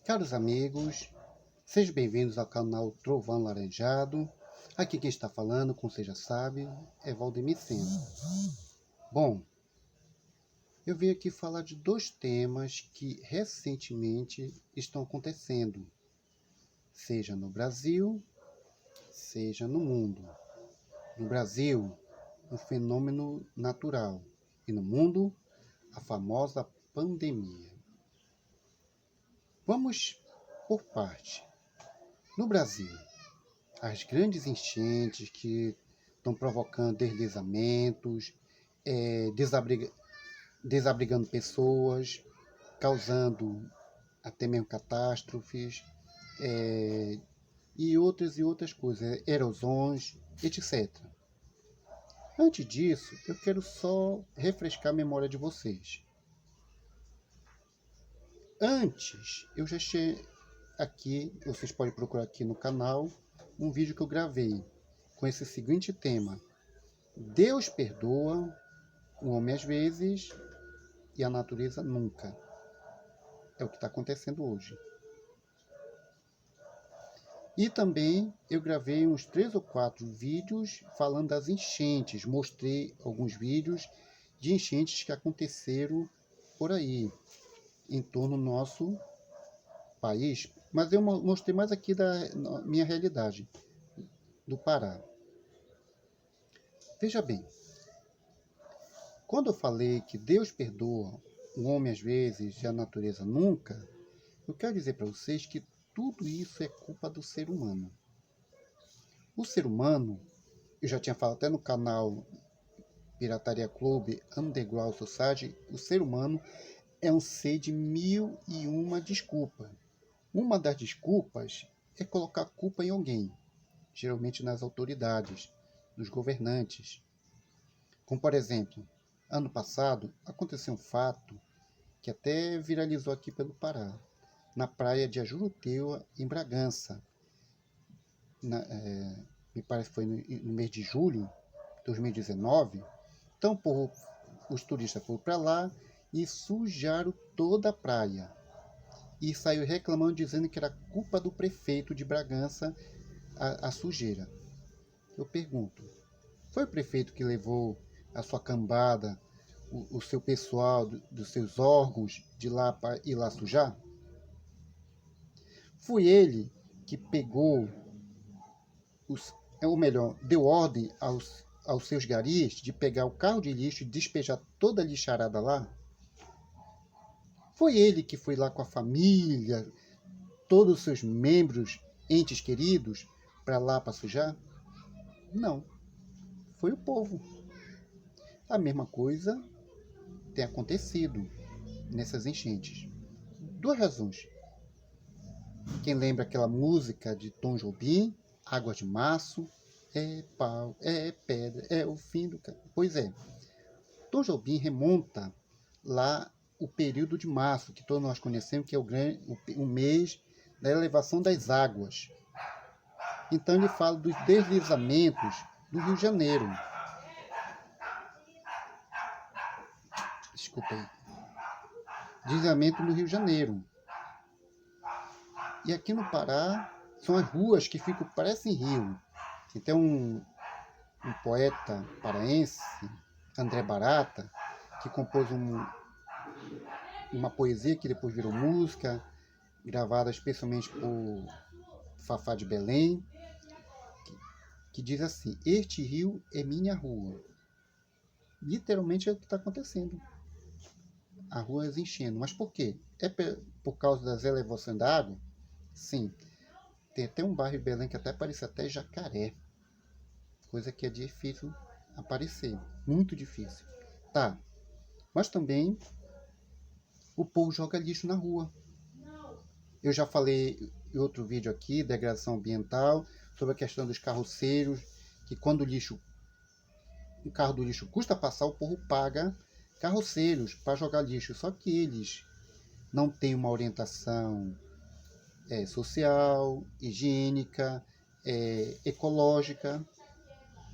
Caros amigos, sejam bem-vindos ao canal Trovão Laranjado. Aqui quem está falando, como você já sabe, é Valdemir Sena. Bom, eu vim aqui falar de dois temas que recentemente estão acontecendo, seja no Brasil, seja no mundo. No Brasil, um fenômeno natural e no mundo, a famosa pandemia. Vamos por parte. No Brasil, as grandes enchentes que estão provocando deslizamentos, desabrigando pessoas, causando até mesmo catástrofes, e outras coisas, erosões, etc. Antes disso, eu quero só refrescar a memória de vocês. Antes, eu já achei aqui, vocês podem procurar aqui no canal, um vídeo que eu gravei com esse seguinte tema: Deus perdoa, o homem às vezes e a natureza nunca. É o que está acontecendo hoje. E também eu gravei uns 3 ou 4 vídeos falando das enchentes. Mostrei alguns vídeos de enchentes que aconteceram por aí, em torno do nosso país. Mas eu mostrei mais aqui da minha realidade, do Pará. Veja bem, quando eu falei que Deus perdoa o homem às vezes e a natureza nunca, eu quero dizer para vocês que tudo isso é culpa do ser humano. O ser humano, eu já tinha falado até no canal Pirataria Clube Underground Society, o ser humano é um ser de 1001 desculpas. Uma das desculpas é colocar culpa em alguém, geralmente nas autoridades, nos governantes. Como, por exemplo, ano passado aconteceu um fato que até viralizou aqui pelo Pará, na praia de Ajuruteua, em Bragança. Me parece que foi no mês de julho de 2019. Então, os turistas foram para lá e sujaram toda a praia. E saiu reclamando, dizendo que era culpa do prefeito de Bragança a sujeira. Eu pergunto, foi o prefeito que levou a sua cambada, o seu pessoal, dos seus órgãos, de lá para ir lá sujar? Foi ele que pegou, ou melhor, deu ordem aos seus garis de pegar o carro de lixo e despejar toda a lixarada lá? Foi ele que foi lá com a família, todos os seus membros, entes queridos, para lá para sujar? Não. Foi o povo. A mesma coisa tem acontecido nessas enchentes. Duas razões. Quem lembra aquela música de Tom Jobim, Água de Março, é pau, é pedra, é o fim do... Pois é, Tom Jobim remonta lá o período de março, que todos nós conhecemos, que é o mês da elevação das águas. Então ele fala dos deslizamentos do Rio de Janeiro. Desculpa aí. Deslizamento no Rio de Janeiro. E aqui no Pará são as ruas que parecem rio. E tem um poeta paraense, André Barata, que compôs uma poesia que depois virou música, gravada especialmente por Fafá de Belém, que diz assim: este rio é minha rua. Literalmente é o que está acontecendo. As ruas enchendo. Mas por quê? É por causa das elevações da água? Sim. Tem até um bairro em Belém que até parece até Jacaré. Coisa que é difícil aparecer. Muito difícil. Tá. Mas também o povo joga lixo na rua. Eu já falei em outro vídeo aqui, degradação ambiental, sobre a questão dos carroceiros, que quando o carro do lixo custa passar, o povo paga carroceiros para jogar lixo. Só que eles não têm uma orientação social, higiênica, ecológica,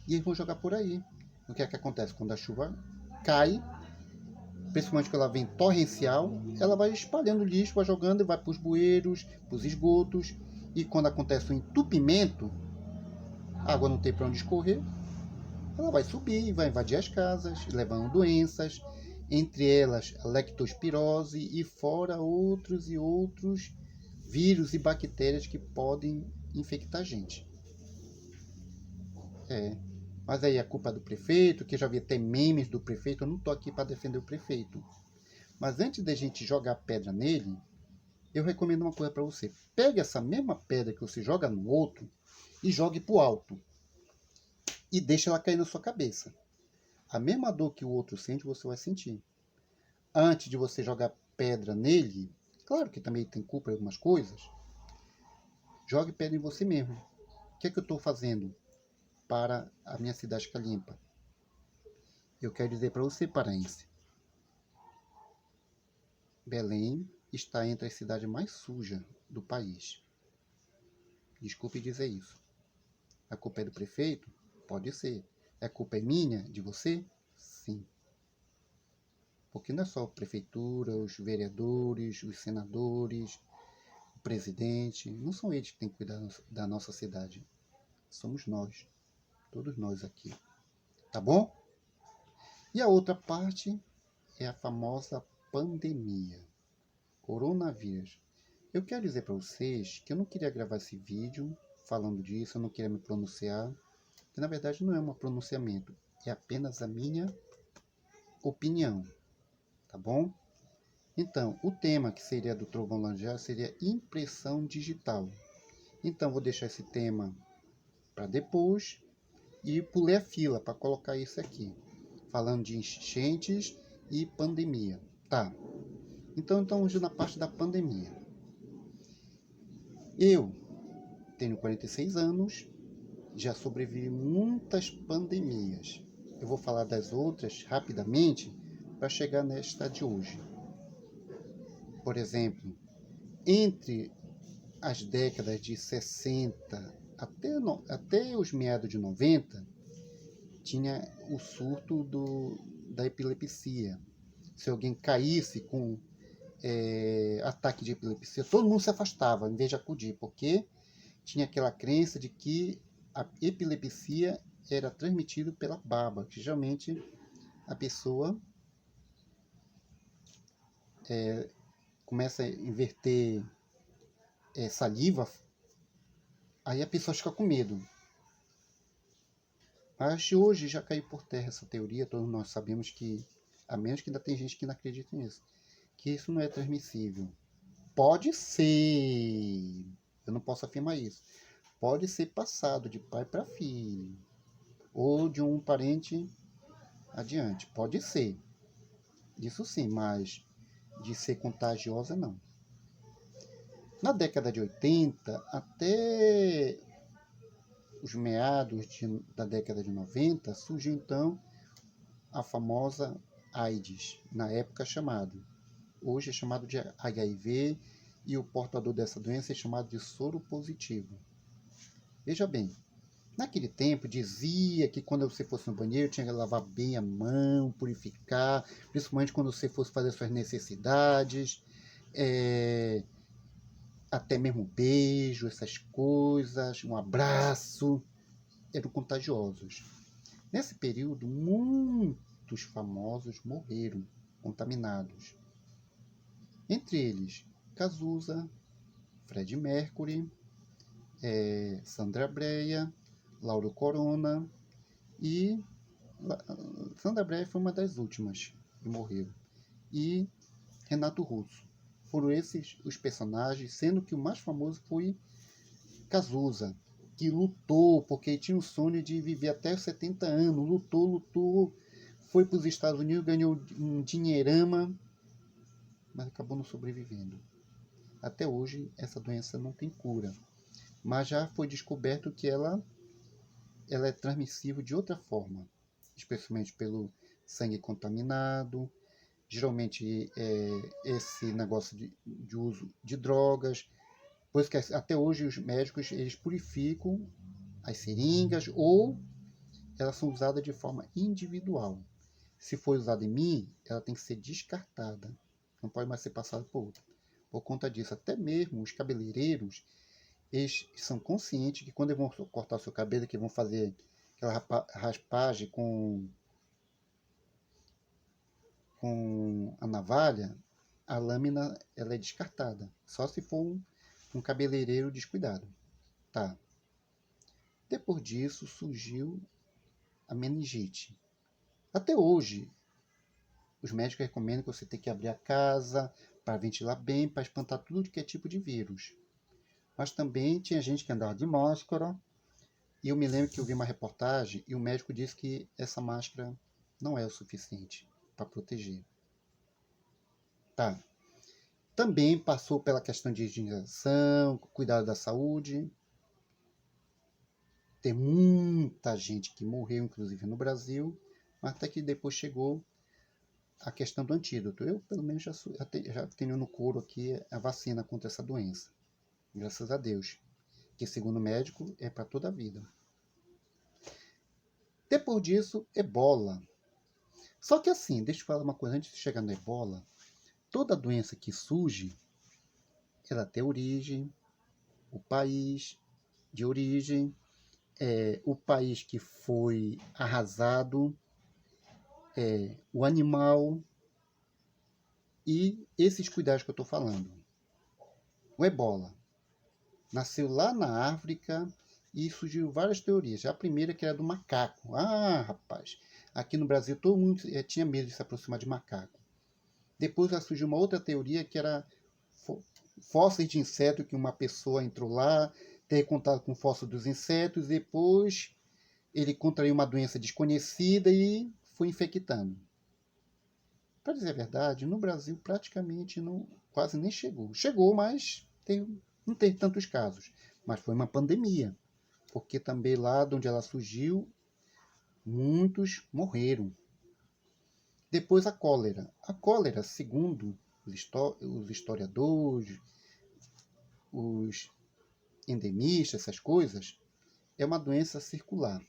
e eles vão jogar por aí. O que é que acontece? Quando a chuva cai, principalmente quando ela vem torrencial, ela vai espalhando lixo, vai jogando e vai para os bueiros, para os esgotos. E quando acontece o entupimento, a água não tem para onde escorrer, ela vai subir e vai invadir as casas, levando doenças, entre elas a lectospirose e fora outros e outros vírus e bactérias que podem infectar a gente. Mas aí a culpa é do prefeito, que já vi até memes do prefeito, eu não estou aqui para defender o prefeito. Mas antes da gente jogar pedra nele, eu recomendo uma coisa para você. Pegue essa mesma pedra que você joga no outro e jogue para o alto. E deixe ela cair na sua cabeça. A mesma dor que o outro sente, você vai sentir. Antes de você jogar pedra nele, claro que também tem culpa em algumas coisas, jogue pedra em você mesmo. O que é que eu estou fazendo para a minha cidade ficar limpa? Eu quero dizer para você, paraense, Belém está entre as cidades mais sujas do país. Desculpe dizer isso. A culpa é do prefeito? Pode ser. A culpa é minha, de você? Sim. Porque não é só a prefeitura, os vereadores, os senadores, o presidente, não são eles que têm que cuidar da nossa cidade. Somos nós, todos nós aqui. Tá bom? E a outra parte é a famosa pandemia, coronavírus. Eu quero dizer para vocês que eu não queria gravar esse vídeo falando disso, eu não queria me pronunciar, que na verdade não é um pronunciamento, é apenas a minha opinião, tá bom? Então, o tema que seria do Trovão Langear seria impressão digital. Então, vou deixar esse tema para depois e pulei a fila para colocar isso aqui, falando de enchentes e pandemia. Tá, então estamos na parte da pandemia. Eu tenho 46 anos, já sobrevivi muitas pandemias. Eu vou falar das outras rapidamente para chegar nesta de hoje. Por exemplo, entre as décadas de 60 até os meados de 90, tinha o surto da epilepsia. Se alguém caísse com ataque de epilepsia, todo mundo se afastava em vez de acudir, porque tinha aquela crença de que a epilepsia era transmitida pela baba, que geralmente a pessoa começa a inverter saliva, aí a pessoa fica com medo. Mas hoje já caiu por terra essa teoria, todos nós sabemos que, a menos que ainda tem gente que não acredita nisso, que isso não é transmissível. Pode ser, eu não posso afirmar isso, pode ser passado de pai para filho, ou de um parente adiante, pode ser, isso sim, mas de ser contagiosa não. Na década de 80 até os meados da década de 90, surgiu então a famosa AIDS, na época chamado. Hoje é chamado de HIV e o portador dessa doença é chamado de soro positivo. Veja bem, naquele tempo dizia que quando você fosse no banheiro tinha que lavar bem a mão, purificar, principalmente quando você fosse fazer suas necessidades, até mesmo um beijo, essas coisas, um abraço, eram contagiosos. Nesse período, muitos famosos morreram contaminados. Entre eles, Cazuza, Fred Mercury, Sandra Brea, Lauro Corona e Sandra Brea foi uma das últimas que morreu. E Renato Russo. Foram esses os personagens, sendo que o mais famoso foi Cazuza, que lutou, porque tinha o sonho de viver até os 70 anos, lutou, foi para os Estados Unidos, ganhou um dinheirama, mas acabou não sobrevivendo. Até hoje, essa doença não tem cura, mas já foi descoberto que ela é transmissível de outra forma, especialmente pelo sangue contaminado, geralmente esse negócio de uso de drogas, pois que até hoje os médicos eles purificam as seringas ou elas são usadas de forma individual. se for usada em mim, ela tem que ser descartada. Não pode mais ser passada por outra. Por conta disso, até mesmo os cabeleireiros, eles são conscientes que quando eles vão cortar o seu cabelo, que vão fazer aquela raspagem com a navalha, a lâmina ela é descartada. Só se for um cabeleireiro descuidado. Tá. Depois disso surgiu a meningite. Até hoje, os médicos recomendam que você tenha que abrir a casa para ventilar bem, para espantar tudo que é tipo de vírus. Mas também tinha gente que andava de máscara. E eu me lembro que eu vi uma reportagem e o médico disse que essa máscara não é o suficiente para proteger. Tá. Também passou pela questão de higienização, cuidado da saúde. Tem muita gente que morreu, inclusive no Brasil, mas até que depois chegou a questão do antídoto. Eu, pelo menos, já tenho no couro aqui a vacina contra essa doença. Graças a Deus. Que, segundo o médico, é para toda a vida. Depois disso, ebola. Só que assim, deixa eu falar uma coisa, antes de chegar no ebola, toda doença que surge, ela tem origem, o país de origem, o país que foi arrasado, o animal e esses cuidados que eu estou falando. O ebola nasceu lá na África e surgiu várias teorias. A primeira que era do macaco. Ah, rapaz, aqui no Brasil todo mundo tinha medo de se aproximar de macaco. Depois surgiu uma outra teoria que era fósseis de inseto, que uma pessoa entrou lá, teve contato com fósseis dos insetos, depois ele contraiu uma doença desconhecida e foi infectando. Para dizer a verdade, no Brasil praticamente quase nem chegou. Chegou, mas não teve tantos casos. Mas foi uma pandemia, porque também lá de onde ela surgiu, muitos morreram. Depois a cólera. A cólera, segundo os historiadores, os endemistas, essas coisas, é uma doença circular.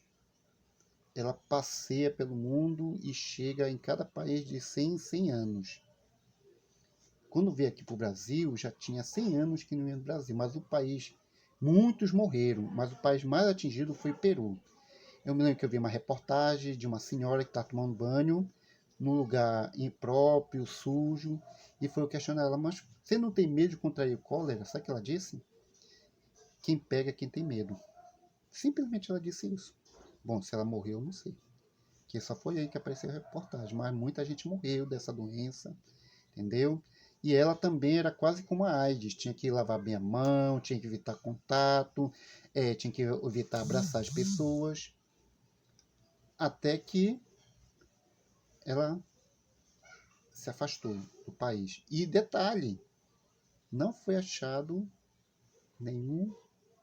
Ela passeia pelo mundo e chega em cada país de 100 em 100 anos. Quando veio aqui para o Brasil, já tinha 100 anos que não ia no Brasil, mas muitos morreram, mas o país mais atingido foi o Peru. Eu me lembro que eu vi uma reportagem de uma senhora que está tomando banho num lugar impróprio, sujo, e foi eu questionar ela, mas você não tem medo de contrair cólera? Sabe o que ela disse? Quem pega é quem tem medo. Simplesmente ela disse isso. Bom, se ela morreu, eu não sei. Que só foi aí que apareceu a reportagem, mas muita gente morreu dessa doença, entendeu? E ela também era quase como a AIDS, tinha que lavar bem a mão, tinha que evitar contato, tinha que evitar abraçar as pessoas, até que ela se afastou do país. E detalhe, não foi achado nenhum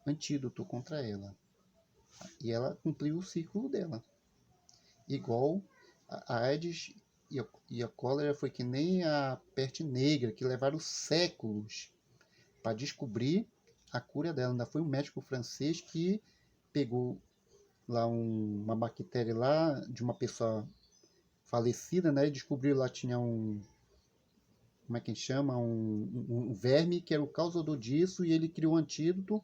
antídoto contra ela. E ela cumpriu o ciclo dela. Igual a AIDS e a cólera foi que nem a peste negra, que levaram séculos para descobrir a cura dela. Ainda foi um médico francês que pegou lá uma bactéria lá de uma pessoa falecida, né? E descobriu lá tinha como é que chama? Um verme que era o causador disso e ele criou um antídoto.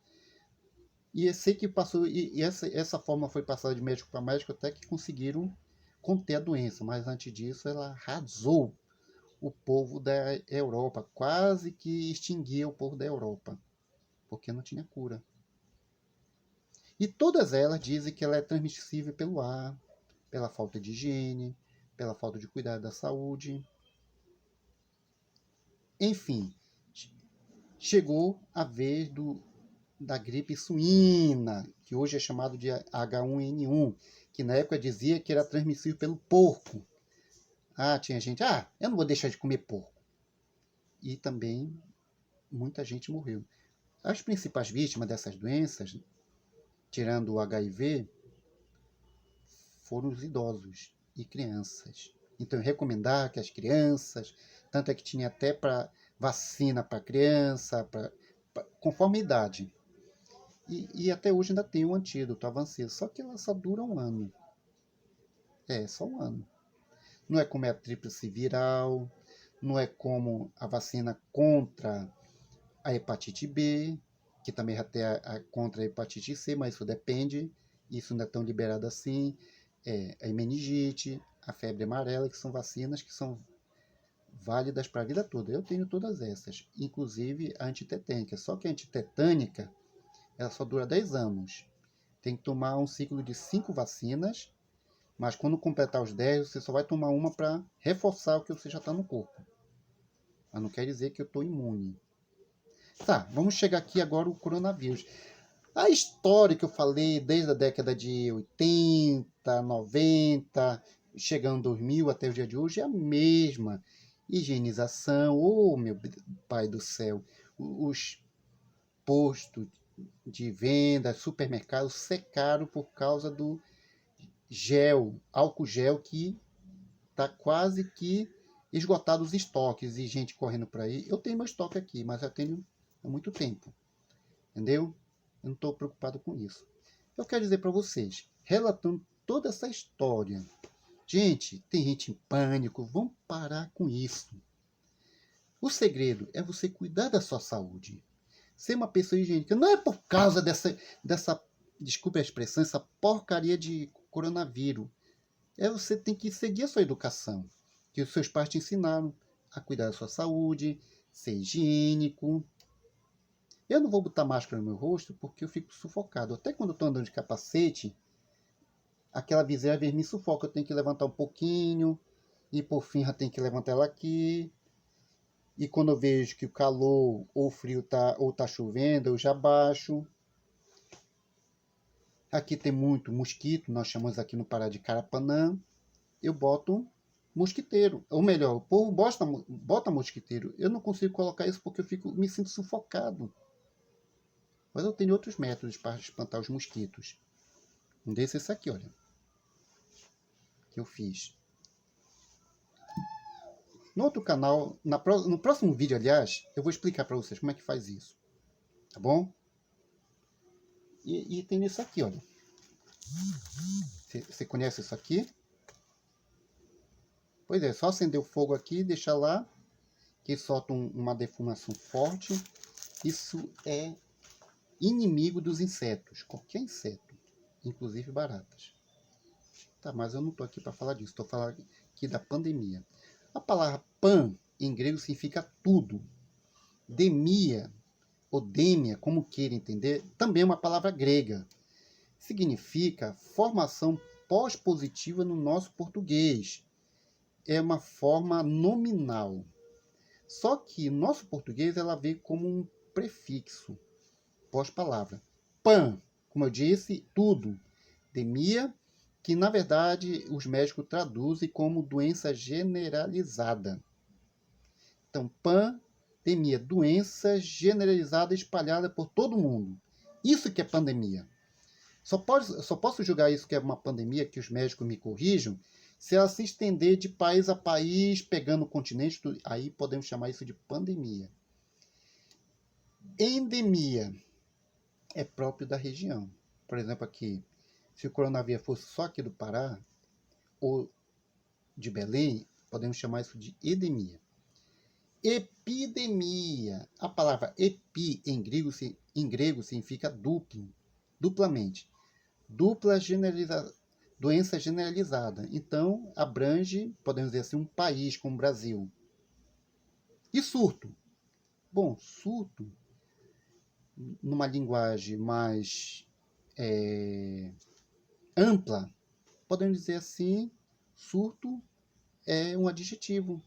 E eu sei que passou, e essa forma foi passada de médico para médico até que conseguiram conter a doença, mas antes disso ela arrasou o povo da Europa, quase que extinguia o povo da Europa, porque não tinha cura. E todas elas dizem que ela é transmissível pelo ar, pela falta de higiene, pela falta de cuidado da saúde. Enfim, chegou a vez da gripe suína, que hoje é chamado de H1N1, que na época dizia que era transmissível pelo porco. Tinha gente, eu não vou deixar de comer porco. E também muita gente morreu. As principais vítimas dessas doenças, tirando o HIV, foram os idosos e crianças. Então, eu recomendar que as crianças, tanto é que tinha até para vacina para criança, conforme a idade. E até hoje ainda tem um antídoto, Avancê, só que ela só dura um ano. Só um ano. não é como é a tríplice viral, não é como a vacina contra a hepatite B, que também já tem contra a hepatite C, mas isso depende, isso não é tão liberado assim. A meningite, a febre amarela, que são vacinas que são válidas para a vida toda. Eu tenho todas essas, inclusive a antitetânica. Só que a antitetânica, ela só dura 10 anos. Tem que tomar um ciclo de 5 vacinas, mas quando completar os 10, você só vai tomar uma para reforçar o que você já está no corpo. Mas não quer dizer que eu estou imune. Tá, vamos chegar aqui agora o coronavírus. A história que eu falei desde a década de 80, 90, chegando 2000 até o dia de hoje é a mesma. Higienização, oh meu pai do céu, os postos de venda, supermercados secaram por causa do gel, álcool gel, que está quase que esgotado os estoques e gente correndo por aí. Eu tenho meu estoque aqui, mas eu tenho há muito tempo, entendeu? Eu não estou preocupado com isso. Eu quero dizer para vocês, relatando toda essa história, gente, tem gente em pânico, vamos parar com isso. O segredo é você cuidar da sua saúde. Ser uma pessoa higiênica. Não é por causa dessa desculpe a expressão, essa porcaria de coronavírus. Você tem que seguir a sua educação, que os seus pais te ensinaram a cuidar da sua saúde, ser higiênico. Eu não vou botar máscara no meu rosto porque eu fico sufocado. Até quando eu estou andando de capacete, aquela viseira às vezes me sufoca. Eu tenho que levantar um pouquinho e por fim já tenho que levantar ela aqui. E quando eu vejo que o calor ou o frio tá chovendo, eu já baixo. Aqui tem muito mosquito, nós chamamos aqui no Pará de carapanã. Eu boto mosquiteiro. Ou melhor, o povo bota mosquiteiro. Eu não consigo colocar isso porque me sinto sufocado. Mas eu tenho outros métodos para espantar os mosquitos. Um desses é esse aqui, olha. Que eu fiz. No outro canal, no próximo vídeo, aliás, eu vou explicar para vocês como é que faz isso. Tá bom? E tem isso aqui, olha. Você conhece isso aqui? Pois é, só acender o fogo aqui e deixar lá, que solta uma defumação forte. Isso é inimigo dos insetos, qualquer inseto, inclusive baratas. Tá, mas eu não estou aqui para falar disso, estou falando aqui da pandemia. A palavra pan, em grego, significa tudo. Demia, ou dêmia, como queira entender, também é uma palavra grega. Significa formação pós-positiva no nosso português. É uma forma nominal. Só que no nosso português ela veio como um prefixo, pós-palavra. Pan, como eu disse, tudo. Demia, que na verdade os médicos traduzem como doença generalizada. Então, pandemia, doença generalizada espalhada por todo mundo. Isso que é pandemia. Só posso julgar isso que é uma pandemia, que os médicos me corrijam, se ela se estender de país a país, pegando o continente, aí podemos chamar isso de pandemia. Endemia é próprio da região. Por exemplo, aqui, se o coronavírus fosse só aqui do Pará, ou de Belém, podemos chamar isso de endemia. Epidemia. A palavra epi em grego significa duplo, duplamente. Doença generalizada. Então, abrange, podemos dizer assim, um país como o Brasil. E surto? Bom, surto, numa linguagem mais ampla, podemos dizer assim, surto é um adjetivo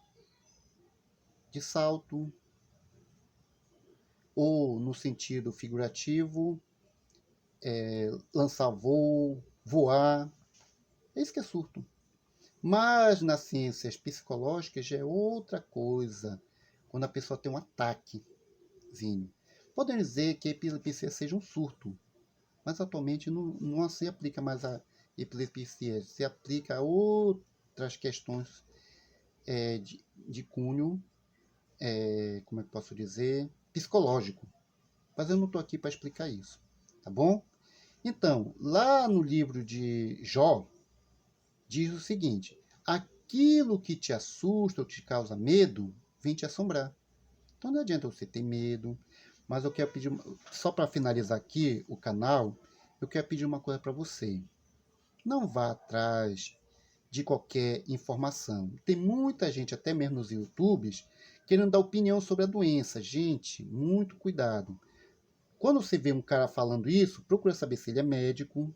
de salto, ou no sentido figurativo, lançar voo, voar. É isso que é surto. Mas nas ciências psicológicas já é outra coisa, quando a pessoa tem um ataquezinho. Podemos dizer que a epilepsia seja um surto, mas atualmente não se aplica mais a epilepsia, se aplica a outras questões de cunho, como é que posso dizer, psicológico. Mas eu não estou aqui para explicar isso, tá bom? Então, lá no livro de Jó, diz o seguinte: aquilo que te assusta ou te causa medo, vem te assombrar. Então não adianta você ter medo. Mas eu quero pedir, só para finalizar aqui o canal, eu quero pedir uma coisa para você. Não vá atrás de qualquer informação. Tem muita gente, até mesmo nos YouTubes, querendo dar opinião sobre a doença. Gente, muito cuidado. Quando você vê um cara falando isso, procura saber se ele é médico,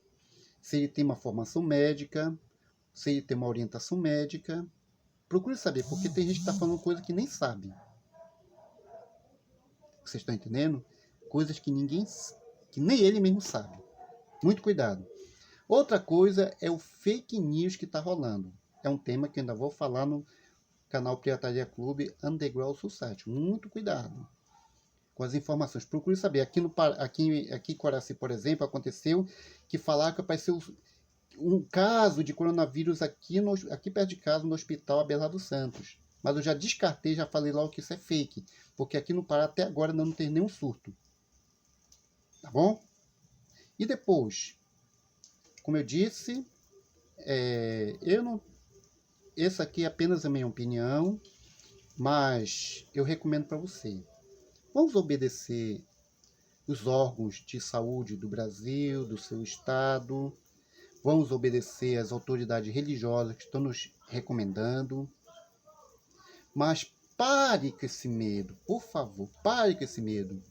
se ele tem uma formação médica, se ele tem uma orientação médica. Procure saber, porque tem gente que está falando coisa que nem sabe. Vocês estão entendendo? Coisas que nem ele mesmo sabe. Muito cuidado. Outra coisa é o fake news que está rolando. É um tema que eu ainda vou falar no canal Pirataria Clube Underground Society. Muito cuidado com as informações. Procure saber. Aqui em Coraci, por exemplo, aconteceu que falaram que apareceu um caso de coronavírus aqui perto de casa, no Hospital Abelardo Santos. Mas eu já descartei, já falei logo que isso é fake. Porque aqui no Pará até agora não tem nenhum surto. Tá bom? E depois, como eu disse, essa aqui é apenas a minha opinião, mas eu recomendo para você. Vamos obedecer os órgãos de saúde do Brasil, do seu estado. Vamos obedecer as autoridades religiosas que estão nos recomendando. Mas pare com esse medo, por favor, pare com esse medo.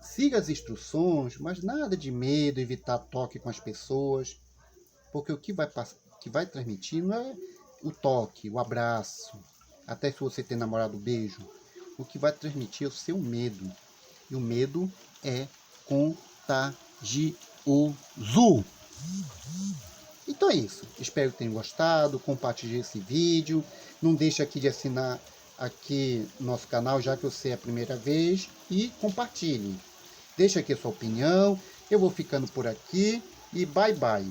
Siga as instruções, mas nada de medo, evitar toque com as pessoas, porque o que vai transmitir não é o toque, o abraço, até se você tem namorado, o beijo. O que vai transmitir é o seu medo. E o medo é contagioso. Então é isso. Espero que tenham gostado. Compartilhe esse vídeo. Não deixe aqui de assinar aqui nosso canal, já que você é a primeira vez. E compartilhe. Deixe aqui a sua opinião. Eu vou ficando por aqui. E bye bye.